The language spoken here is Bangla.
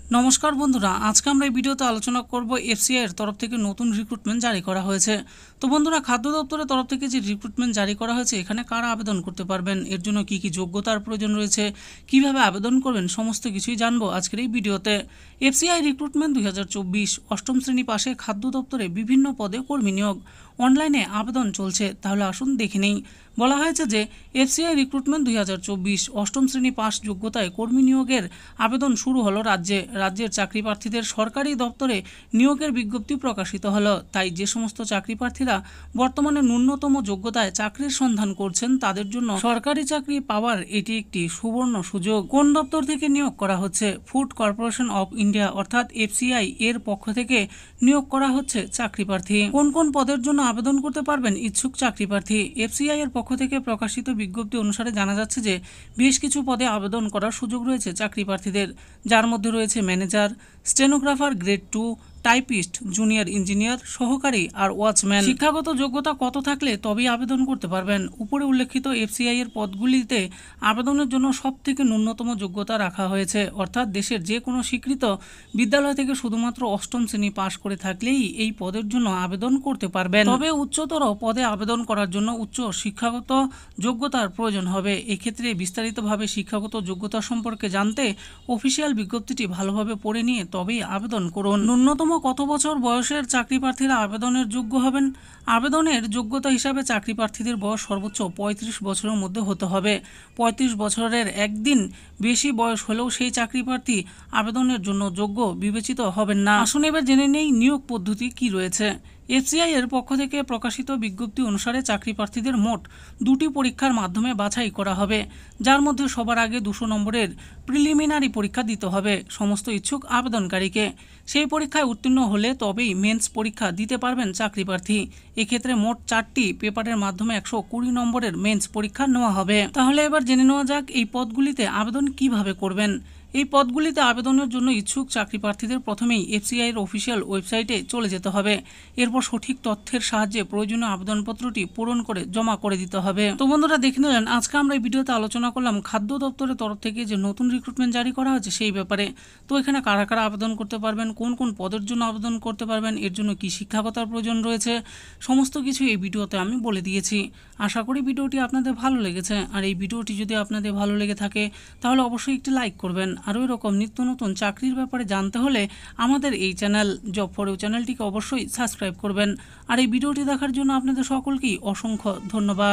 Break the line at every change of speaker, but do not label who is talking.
নমস্কার বন্ধুরা, আজকে আমরা এই ভিডিওতে আলোচনা করব এফসিআই এর তরফ থেকে নতুন রিক্রুটমেন্ট জারি করা হয়েছে। তো বন্ধুরা, খাদ্য দপ্তরের তরফ থেকে যে রিক্রুটমেন্ট জারি করা হয়েছে, এখানে কারা আবেদন করতে পারবেন, এর জন্য কি কি যোগ্যতার প্রয়োজন রয়েছে, কিভাবে আবেদন করবেন, সমস্ত কিছুই জানবো আজকের এই ভিডিওতে। এফসিআই রিক্রুটমেন্ট 2024 অষ্টম শ্রেণী পাশে খাদ্য দপ্তরে বিভিন্ন পদে কর্মী নিয়োগ, অনলাইনে আবেদন চলছে। তাহলে আসুন দেখে নেই। বলা হয়েছে যে এফসিআই রিক্রুটমেন্ট 2024 অষ্টম শ্রেণী পাস যোগ্যতায় কর্মী নিয়োগের আবেদন শুরু হলো রাজ্যের চাকরি প্রার্থীদের সরকারি দপ্তরে নিয়োগের বিজ্ঞপ্তি প্রকাশিত হলো। তাই যে সমস্ত চাকরি প্রার্থীরা বর্তমানে ন্যূনতম যোগ্যতায় চাকরির সন্ধান করছেন, তাদের জন্য সরকারি চাকরি পাওয়ার এটি একটি সুবর্ণ সুযোগ। কোন দপ্তর থেকে নিয়োগ করা হচ্ছে? ফুড কর্পোরেশন অফ ইন্ডিয়া অর্থাৎ এফসিআই এর পক্ষ থেকে নিয়োগ করা হচ্ছে চাকরি প্রার্থী। কোন কোন পদের জন্য আবেদন করতে পারবেন ইচ্ছুক চাকরি প্রার্থী? এফসিআই এর পক্ষ থেকে প্রকাশিত বিজ্ঞপ্তি অনুসারে জানা যাচ্ছে যে বেশ কিছু পদে আবেদন করার সুযোগ রয়েছে চাকরি প্রার্থীদের, যার মধ্যে রয়েছে manager, stenographer grade 2, typist, junior engineer, সহকারী আর ওয়াচম্যান। শিক্ষাগত যোগ্যতা কত থাকলে তবেই আবেদন করতে পারবেন? উপরে উল্লেখিত এফসিআই এর পদগুলিতে আবেদনের জন্য সবথেকে ন্যূনতম যোগ্যতা রাখা হয়েছে, অর্থাৎ দেশের যে কোনো স্বীকৃত বিদ্যালয় থেকে শুধুমাত্র অষ্টম শ্রেণী পাশ করে থাকলেই এই পদের জন্য আবেদন করতে পারবেন। তবে উচ্চতর পদে আবেদন করার জন্য উচ্চ শিক্ষাগত যোগ্যতার প্রয়োজন হবে। এক্ষেত্রে বিস্তারিতভাবে শিক্ষাগত যোগ্যতা সম্পর্কে জানতে অফিসিয়াল বিজ্ঞপ্তিটি ভালোভাবে পড়ে নিয়ে তবেই আবেদন করুন। ন্যূনতম কত বছর বয়সের চাকরি প্রার্থীরা আবেদনের যোগ্য হবেন? আবেদনের যোগ্যতা হিসাবে চাকরি প্রার্থীদের বয়স সর্বোচ্চ 35 বছরের মধ্যে হতে হবে। 35 বছরের একদিন বেশি বয়স হলেও সেই চাকরি প্রার্থী আবেদনের জন্য যোগ্য বিবেচিত হবেন না। আসুন এবার জেনে নেই নিয়োগ পদ্ধতি কি রয়েছে। এফসিআই এর পক্ষ থেকে প্রকাশিত বিজ্ঞপ্তি অনুসারে চাকরি প্রার্থীদের মোট 2টি পরীক্ষার মাধ্যমে বাছাই করা হবে, যার মধ্যে সবার আগে 200 নম্বরের প্রিলিমিনারি পরীক্ষা দিতে হবে সমস্ত ইচ্ছুক আবেদনকারীকে। সেই পরীক্ষায় উত্তীর্ণ হলে তবেই মেন্স পরীক্ষা দিতে পারবেন চাকরি প্রার্থী। এক্ষেত্রে মোট 4টি পেপারের মাধ্যমে 120 নম্বরের মেন্স পরীক্ষা নেওয়া হবে। তাহলে এবার জেনে নেওয়া যাক এই পদগুলিতে আবেদন কিভাবে করবেন। এই পদগুলিতে আবেদনের জন্য ইচ্ছুক চাকরি প্রার্থীদের প্রথমেই এফসিআই এর অফিসিয়াল ওয়েবসাইটে চলে যেতে হবে। এরপর সঠিক তথ্যের সাহায্যে প্রয়োজনীয় আবেদনপত্রটি পূরণ করে জমা করে দিতে হবে। তো বন্ধুরা, দেখে নিলেন আজকে আমরা এই ভিডিওতে আলোচনা করলাম খাদ্য দপ্তরের তরফ থেকে যে নতুন রিক্রুটমেন্ট জারি করা হয়েছে সেই ব্যাপারে। তো এখানে কারা কারা আবেদন করতে পারবেন, কোন কোন পদের জন্য আবেদন করতে পারবেন, এর জন্য কি শিক্ষাগতার প্রয়োজন রয়েছে, সমস্ত কিছু এই ভিডিওতে আমি বলে দিয়েছি। আশা করি ভিডিওটি আপনাদের ভালো লেগেছে। আর এই ভিডিওটি যদি আপনাদের ভালো লেগে থাকে তাহলে অবশ্যই একটি লাইক করবেন। আরও এরকম নিত্য নতুন চাকরির ব্যাপারে জানতে হলে আমাদের এই চ্যানেল জব ফর ইউ চ্যানেলটিকে অবশ্যই সাবস্ক্রাইব করবেন। আর এই ভিডিওটি দেখার জন্য আপনাদের সকলকেই অসংখ্য ধন্যবাদ।